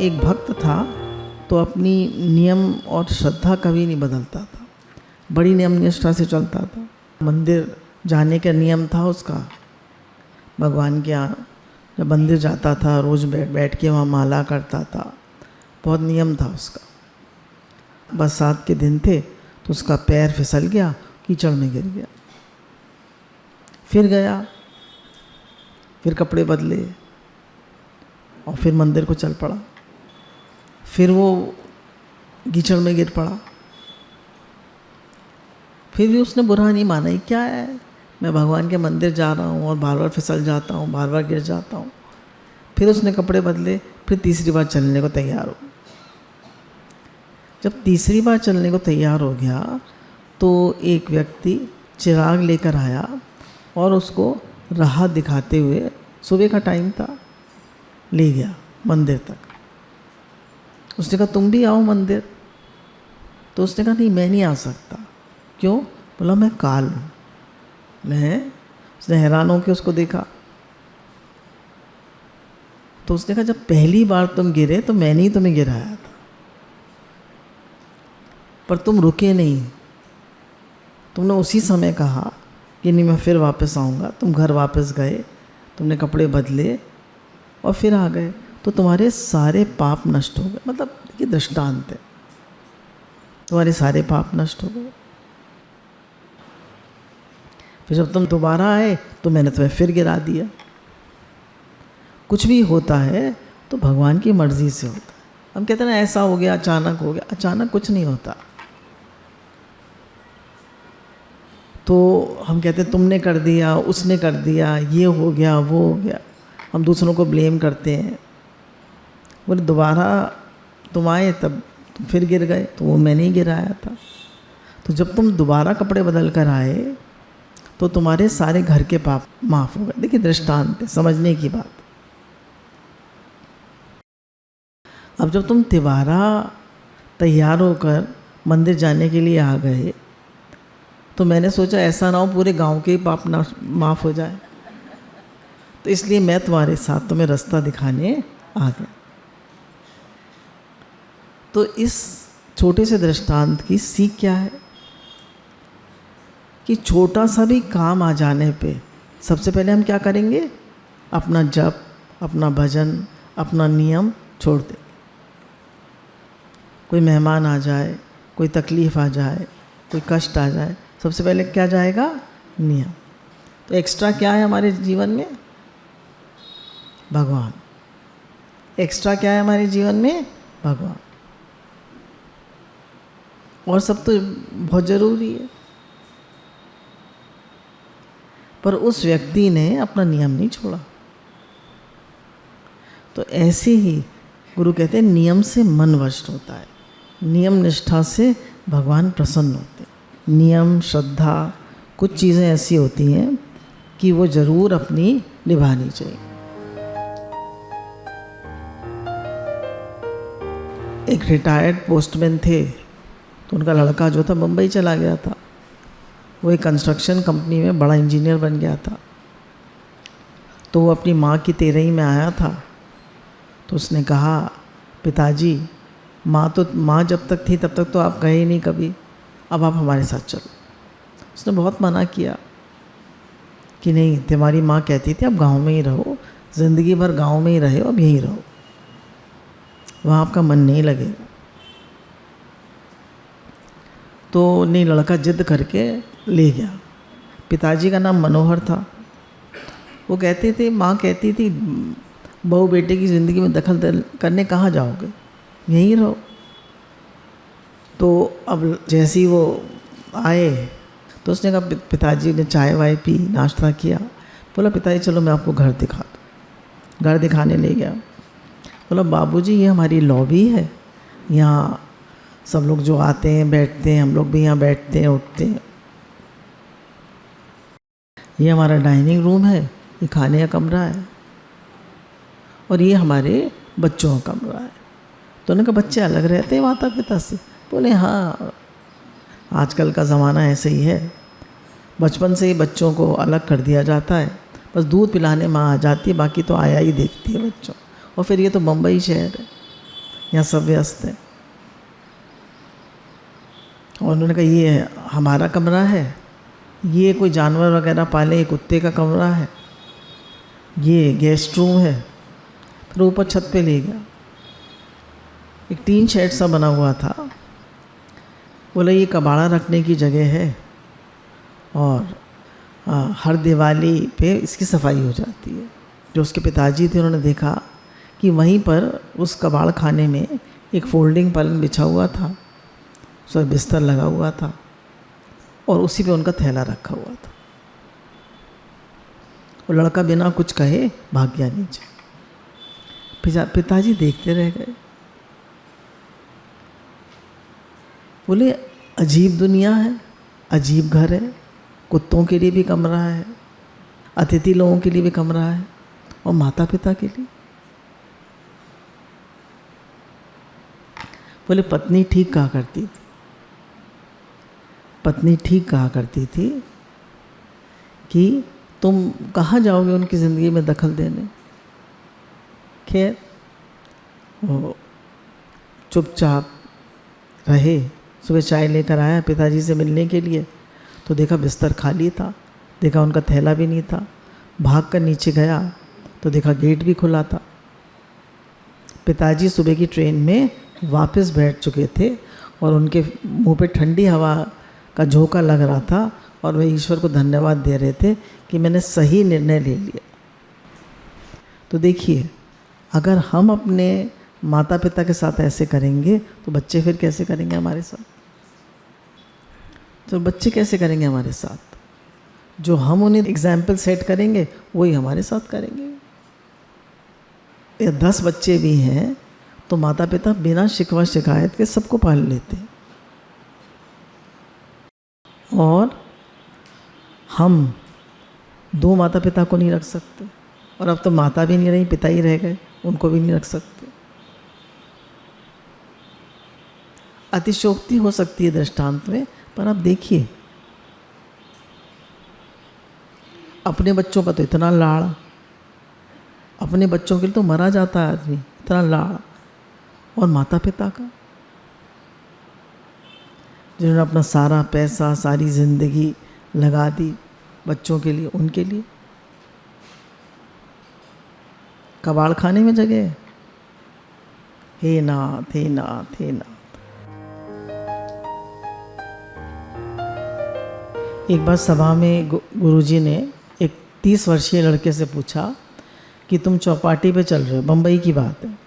एक भक्त था तो अपनी नियम और श्रद्धा कभी नहीं बदलता था, बड़ी नियम निष्ठा से चलता था। मंदिर जाने का नियम था उसका, भगवान के यहाँ जब मंदिर जाता था रोज़ बैठ के वहाँ माला करता था, बहुत नियम था उसका। बरसात के दिन थे तो उसका पैर फिसल गया, कीचड़ में गिर गया। फिर गया, फिर कपड़े बदले और फिर मंदिर को चल पड़ा। फिर वो कीचड़ में गिर पड़ा, फिर भी उसने बुरा नहीं माना। ही क्या है, मैं भगवान के मंदिर जा रहा हूँ और बार बार फिसल जाता हूँ, बार बार गिर जाता हूँ। फिर उसने कपड़े बदले, फिर तीसरी बार चलने को तैयार हो। जब तीसरी बार चलने को तैयार हो गया तो एक व्यक्ति चिराग लेकर आया और उसको राह दिखाते हुए, सुबह का टाइम था, ले गया मंदिर तक। उसने कहा तुम भी आओ मंदिर। तो उसने कहा नहीं, मैं नहीं आ सकता। क्यों? बोला मैं काल हूँ। उसने हैरान होकर उसको देखा। तो उसने कहा जब पहली बार तुम गिरे तो मैंने ही तुम्हें गिराया था, पर तुम रुके नहीं। तुमने उसी समय कहा कि नहीं मैं फिर वापस आऊँगा। तुम घर वापस गए, तुमने कपड़े बदले और फिर आ गए, तो तुम्हारे सारे पाप नष्ट हो गए। मतलब ये दृष्टांत है, तुम्हारे सारे पाप नष्ट हो गए। फिर जब तुम दोबारा आए तो मैंने तुम्हें फिर गिरा दिया। कुछ भी होता है तो भगवान की मर्ज़ी से होता है। हम कहते हैं ना ऐसा हो गया, अचानक हो गया। अचानक कुछ नहीं होता। तो हम कहते हैं तुमने कर दिया, उसने कर दिया, ये हो गया, वो हो गया। हम दूसरों को ब्लेम करते हैं। बोले दोबारा तुम आए तब तुम फिर गिर गए, तो वो मैंने ही गिराया था। तो जब तुम दोबारा कपड़े बदल कर आए तो तुम्हारे सारे घर के पाप माफ़ हो गए। देखिए दृष्टांत है, समझने की बात। अब जब तुम दोबारा तैयार होकर मंदिर जाने के लिए आ गए तो मैंने सोचा ऐसा ना हो पूरे गांव के ही पाप माफ़ हो जाए, तो इसलिए मैं तुम्हारे साथ तुम्हें रास्ता दिखाने आ गया। तो इस छोटे से दृष्टांत की सीख क्या है कि छोटा सा भी काम आ जाने पे सबसे पहले हम क्या करेंगे? अपना जप, अपना भजन, अपना नियम छोड़ दें। कोई मेहमान आ जाए, कोई तकलीफ़ आ जाए, कोई कष्ट आ जाए, सबसे पहले क्या जाएगा? नियम। तो एक्स्ट्रा क्या है हमारे जीवन में? भगवान। एक्स्ट्रा क्या है हमारे जीवन में? भगवान। और सब तो बहुत ज़रूरी है, पर उस व्यक्ति ने अपना नियम नहीं छोड़ा। तो ऐसे ही गुरु कहते हैं नियम से मन वश होता है, नियम निष्ठा से भगवान प्रसन्न होते हैं। नियम, श्रद्धा, कुछ चीज़ें ऐसी होती हैं कि वो ज़रूर अपनी निभानी चाहिए। एक रिटायर्ड पोस्टमैन थे, तो उनका लड़का जो था मुंबई चला गया था। वो एक कंस्ट्रक्शन कंपनी में बड़ा इंजीनियर बन गया था। तो वो अपनी माँ की तेरही में आया था। तो उसने कहा पिताजी, माँ जब तक थी तब तक तो आप गए ही नहीं कभी, अब आप हमारे साथ चलो। उसने बहुत मना किया कि नहीं, तुम्हारी माँ कहती थी आप गांव में ही रहो, ज़िंदगी भर गांव में ही रहे, अब यहीं रहो, वहाँ आपका मन नहीं लगेगा। तो नहीं, लड़का जिद करके ले गया। पिताजी का नाम मनोहर था। वो कहते थे, माँ कहती थी बहू बेटे की ज़िंदगी में दखल करने कहाँ जाओगे, यहीं रहो। तो अब जैसे ही वो आए तो उसने कहा, पिताजी ने चाय वाय पी, नाश्ता किया। बोला पिताजी चलो मैं आपको घर दिखा दूँ। घर दिखाने ले गया। बोला बाबूजी ये हमारी लॉबी है, यहाँ सब लोग जो आते हैं बैठते हैं, हम लोग भी यहाँ बैठते हैं उठते हैं। ये हमारा डाइनिंग रूम है, ये खाने का कमरा है, और ये हमारे बच्चों का कमरा है। तो उन्होंने कहा बच्चे अलग रहते हैं माता पिता से? बोले हाँ, आजकल का ज़माना ऐसे ही है, बचपन से ही बच्चों को अलग कर दिया जाता है। बस दूध पिलाने माँ आ जाती है, बाकी तो आया ही देखती है बच्चों। और फिर ये तो मुंबई शहर है, यहाँ सब व्यस्त है। और उन्होंने कहा ये हमारा कमरा है, ये कोई जानवर वगैरह पाले, ये कुत्ते का कमरा है, ये गेस्ट रूम है। फिर ऊपर छत पे ले गया, एक टीन शेड सा बना हुआ था। बोले ये कबाड़ा रखने की जगह है और हर दिवाली पे इसकी सफाई हो जाती है। जो उसके पिताजी थे उन्होंने देखा कि वहीं पर उस कबाड़ खाने में एक फोल्डिंग पलंग बिछा हुआ था, उस पर बिस्तर लगा हुआ था और उसी पे उनका थैला रखा हुआ था। वो लड़का बिना कुछ कहे भाग गया नीचे। पिताजी देखते रह गए। बोले अजीब दुनिया है, अजीब घर है, कुत्तों के लिए भी कमरा है, अतिथि लोगों के लिए भी कमरा है और माता पिता के लिए। बोले पत्नी ठीक कहा करती थी, पत्नी ठीक कहा करती थी कि तुम कहाँ जाओगे उनकी ज़िंदगी में दखल देने। खैर वो चुपचाप रहे। सुबह चाय लेकर आया पिताजी से मिलने के लिए, तो देखा बिस्तर खाली था, देखा उनका थैला भी नहीं था। भाग कर नीचे गया तो देखा गेट भी खुला था। पिताजी सुबह की ट्रेन में वापस बैठ चुके थे और उनके मुंह पे ठंडी हवा का झोंका लग रहा था और वे ईश्वर को धन्यवाद दे रहे थे कि मैंने सही निर्णय ले लिया। तो देखिए, अगर हम अपने माता पिता के साथ ऐसे करेंगे तो बच्चे फिर कैसे करेंगे हमारे साथ? तो बच्चे कैसे करेंगे हमारे साथ? जो हम उन्हें एग्जाम्पल सेट करेंगे वही हमारे साथ करेंगे। या 10 बच्चे भी हैं तो माता पिता बिना शिकवा शिकायत के सबको पाल लेते हैं। और हम 2 माता पिता को नहीं रख सकते, और अब तो माता भी नहीं रही, पिता ही रह गए, उनको भी नहीं रख सकते। अतिशयोक्ति हो सकती है दृष्टांत में, पर आप देखिए अपने बच्चों का तो इतना लाड़, अपने बच्चों के लिए तो मरा जाता है आदमी, इतना लाड़। और माता पिता का, जिन्होंने अपना सारा पैसा, सारी ज़िंदगी लगा दी बच्चों के लिए, उनके लिए कबाड़ खाने में जगह है। हे नाथ, हे नाथ, हे नाथ। एक बार सभा में गुरुजी ने एक 30 वर्षीय लड़के से पूछा कि तुम चौपाटी पे चल रहे हो, बम्बई की बात है,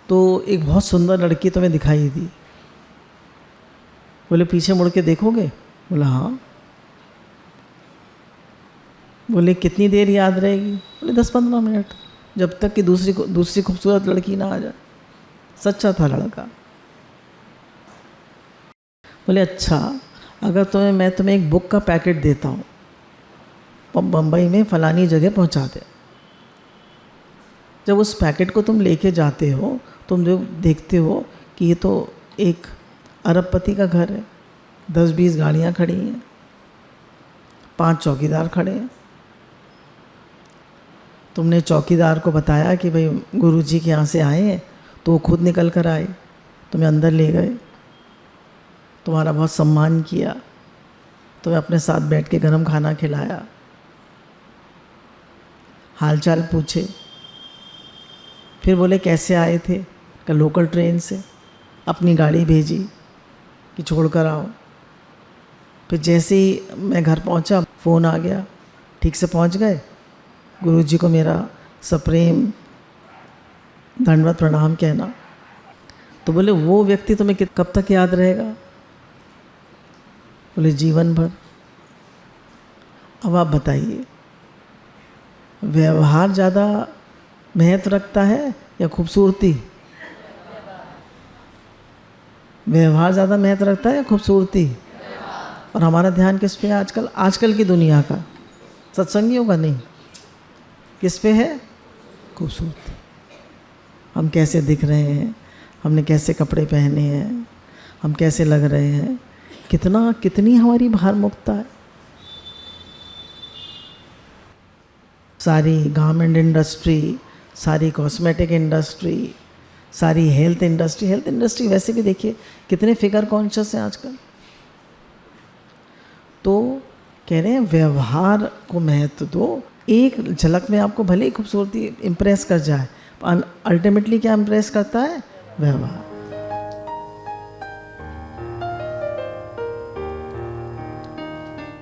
तो एक बहुत सुंदर लड़की तुम्हें दिखाई दी। बोले पीछे मुड़ के देखोगे? बोला हाँ। बोले कितनी देर याद रहेगी? बोले 10-15 मिनट, जब तक कि दूसरी खूबसूरत लड़की ना आ जाए। सच्चा था लड़का। बोले अच्छा, अगर मैं तुम्हें एक बुक का पैकेट देता हूँ, बम्बई में फ़लानी जगह पहुँचा दे। जब उस पैकेट को तुम लेके जाते हो, तुम जो देखते हो कि ये तो एक अरबपति का घर है, 10-20 गाड़ियाँ खड़ी हैं, 5 चौकीदार खड़े हैं। तुमने चौकीदार को बताया कि भाई गुरुजी के यहाँ से आए हैं, तो वो खुद निकल कर आए, तुम्हें अंदर ले गए, तुम्हारा बहुत सम्मान किया, तुम्हें अपने साथ बैठ के गरम खाना खिलाया, हालचाल पूछे। फिर बोले कैसे आए थे? कि लोकल ट्रेन से, अपनी गाड़ी भेजी कि छोड़ कर आओ। फिर जैसे ही मैं घर पहुंचा, फ़ोन आ गया, ठीक से पहुंच गए। गुरुजी को मेरा सप्रेम दंडवत प्रणाम कहना। तो बोले वो व्यक्ति तुम्हें कब तक याद रहेगा? बोले जीवन भर। अब आप बताइए, व्यवहार ज़्यादा महत्व रखता है या खूबसूरती? व्यवहार ज़्यादा महत्व रखता है या खूबसूरती? और हमारा ध्यान किस पे है आजकल की दुनिया का? सत्संगियों का नहीं, किस पे है? खूबसूरती। हम कैसे दिख रहे हैं, हमने कैसे कपड़े पहने हैं, हम कैसे लग रहे हैं, कितनी हमारी भार मुक्ता है। सारी गारमेंट इंडस्ट्री, सारी कॉस्मेटिक इंडस्ट्री, सारी हेल्थ इंडस्ट्री वैसे भी देखिए कितने फिगर कॉन्शियस हैं आजकल। तो कह रहे हैं व्यवहार को महत्व दो। एक झलक में आपको भले ही खूबसूरती इम्प्रेस कर जाए, अल्टीमेटली क्या इम्प्रेस करता है? व्यवहार।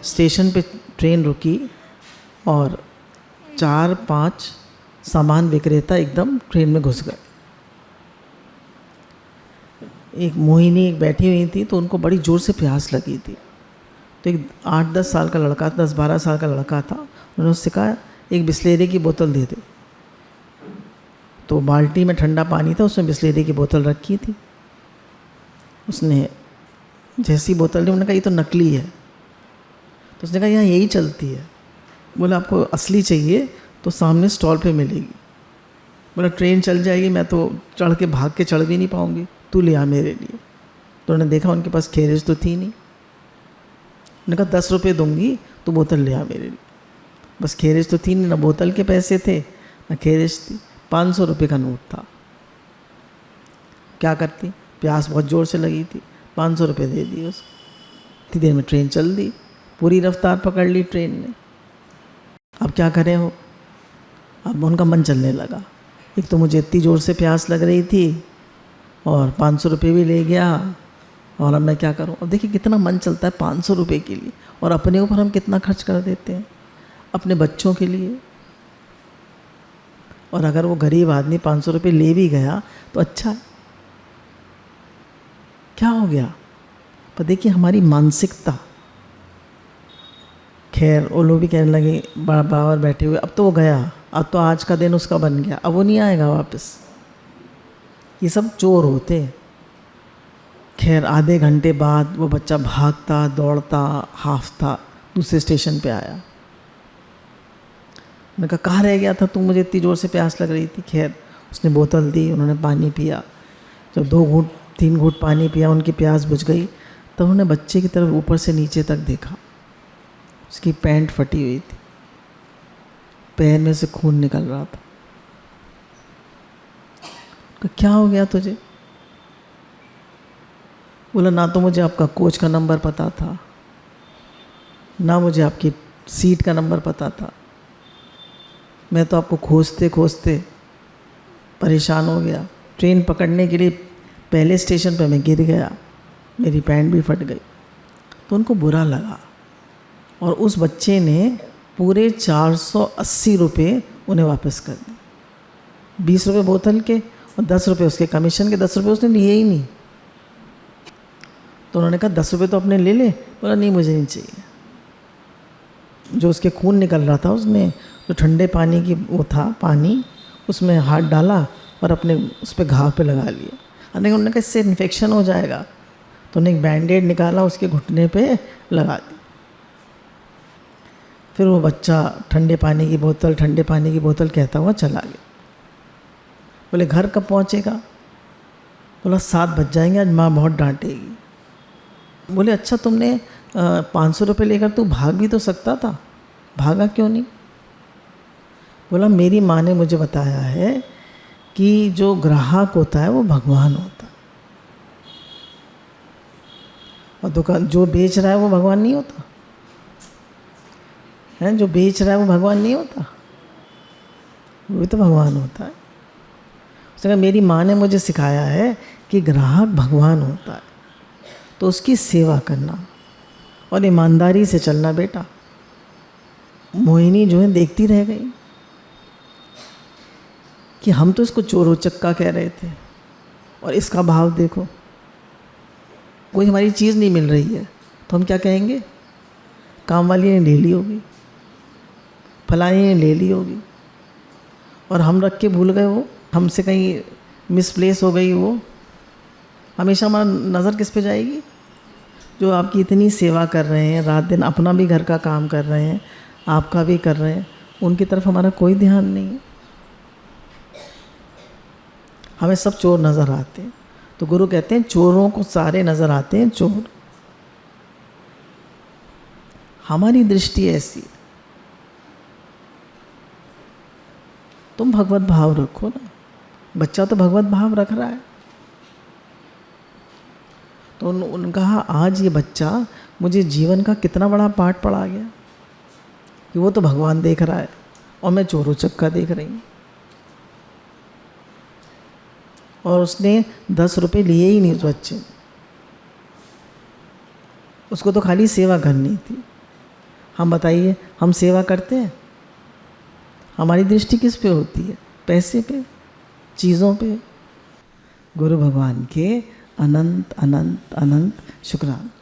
स्टेशन पे ट्रेन रुकी और 4-5 सामान विक्रेता एकदम ट्रेन में घुस गए। एक मोहिनी एक बैठी हुई थी, तो उनको बड़ी ज़ोर से प्यास लगी थी। तो एक 8-10 साल का लड़का, 10-12 साल का लड़का था। उन्होंने उससे कहा एक बिस्लेरी की बोतल दे दे। तो बाल्टी में ठंडा पानी था, उसमें बिस्लेरी की बोतल रखी थी। उसने जैसी बोतल ली, उन्होंने कहा ये तो नकली है। तो उसने कहा यहाँ यही चलती है। बोला आपको असली चाहिए तो सामने स्टॉल पे मिलेगी। बोला ट्रेन चल जाएगी, मैं तो चढ़ के भाग के चढ़ भी नहीं पाऊँगी, तू ले आ मेरे लिए। तो उन्होंने देखा उनके पास खेरेज तो थी नहीं। उन्होंने कहा 10 रुपये दूंगी तो बोतल ले आ मेरे लिए। बस खेरेज तो थी नहीं, ना बोतल के पैसे थे ना खेरेज थी। 500 रुपये का नोट था। क्या करती, प्यास बहुत ज़ोर से लगी थी, 500 रुपये दे दिए उसको। इतनी देर में ट्रेन चल दी, पूरी रफ्तार पकड़ ली ट्रेन ने। अब क्या करें हो, अब उनका मन चलने लगा। एक तो मुझे इतनी ज़ोर से प्यास लग रही थी और 500 रुपये भी ले गया, और अब मैं क्या करूं। अब देखिए कितना मन चलता है 500 रुपये के लिए, और अपने ऊपर हम कितना खर्च कर देते हैं, अपने बच्चों के लिए। और अगर वो गरीब आदमी 500 रुपये ले भी गया तो अच्छा है, क्या हो गया। पर देखिए हमारी मानसिकता। खैर वो लोग भी कहने लगे बाहर बैठे हुए, अब तो वो गया, अब तो आज का दिन उसका बन गया, अब वो नहीं आएगा वापस। ये सब चोर होते हैं। खैर आधे घंटे बाद वो बच्चा भागता दौड़ता हाफता दूसरे स्टेशन पे आया। मैंने कहा कहाँ रह गया था तू, मुझे इतनी ज़ोर से प्यास लग रही थी। खैर उसने बोतल दी, उन्होंने पानी पिया। जब 2-3 घूंट पानी पिया, उनकी प्यास बुझ गई। तब उन्होंने बच्चे की तरफ ऊपर से नीचे तक देखा। उसकी पैंट फटी हुई थी, पैर में से खून निकल रहा था। क्या हो गया तुझे? बोला ना तो मुझे आपका कोच का नंबर पता था, ना मुझे आपकी सीट का नंबर पता था। मैं तो आपको खोजते खोजते परेशान हो गया। ट्रेन पकड़ने के लिए पहले स्टेशन पे मैं गिर गया, मेरी पैंट भी फट गई। तो उनको बुरा लगा, और उस बच्चे ने पूरे 480 रुपये उन्हें वापस कर दिए। 20 रुपये बोतल के और 10 रुपये उसके कमीशन के। 10 रुपये उसने लिए ही नहीं। तो उन्होंने कहा 10 रुपये तो अपने ले ले। बोला नहीं मुझे नहीं चाहिए। जो उसके खून निकल रहा था, उसने जो ठंडे पानी की वो था पानी, उसमें हाथ डाला और अपने उस पर घाव पे लगा लिया। उन्होंने कहा इससे इन्फेक्शन हो जाएगा। तो उन्हें एक बैंडेड निकाला, उसके घुटने पे लगा दी। फिर वो बच्चा ठंडे पानी की बोतल कहता हुआ चला गया। बोले घर कब पहुँचेगा? बोला 7 बज जाएंगे, आज माँ बहुत डांटेगी। बोले अच्छा तुमने 500 रुपये लेकर तू भाग भी तो सकता था, भागा क्यों नहीं? बोला मेरी माँ ने मुझे बताया है कि जो ग्राहक होता है वो भगवान होता है, और दुकान जो बेच रहा है वो भगवान नहीं होता है। जो बेच रहा है वो भगवान नहीं होता, वो भी तो भगवान होता है। उसने कहा मेरी माँ ने मुझे सिखाया है कि ग्राहक भगवान होता है, तो उसकी सेवा करना और ईमानदारी से चलना बेटा। मोहिनी जो है देखती रह गई कि हम तो इसको चोर उचक्का कह रहे थे, और इसका भाव देखो। कोई हमारी चीज़ नहीं मिल रही है तो हम क्या कहेंगे? काम वाली ने ले ली होगी, फलानी ने ले ली होगी, और हम रख के भूल गए, वो हमसे कहीं मिसप्लेस हो गई। वो हमेशा हमारा नज़र किस पे जाएगी? जो आपकी इतनी सेवा कर रहे हैं, रात दिन अपना भी घर का काम कर रहे हैं, आपका भी कर रहे हैं, उनकी तरफ हमारा कोई ध्यान नहीं है। हमें सब चोर नज़र आते हैं। तो गुरु कहते हैं चोरों को सारे नज़र आते हैं चोर। हमारी दृष्टि ऐसी है। तुम भगवत भाव रखो ना। बच्चा तो भगवत भाव रख रहा है। तो उन्होंने कहा आज ये बच्चा मुझे जीवन का कितना बड़ा पाठ पढ़ा गया कि वो तो भगवान देख रहा है और मैं चोर उचक्का देख रही हूँ। और उसने 10 रुपये लिए ही नहीं उस बच्चे ने, उसको तो खाली सेवा करनी थी। हम बताइए, हम सेवा करते हैं? हमारी दृष्टि किस पे होती है? पैसे पे, चीज़ों पे। गुरु भगवान के अनंत अनंत अनंत शुक्राना।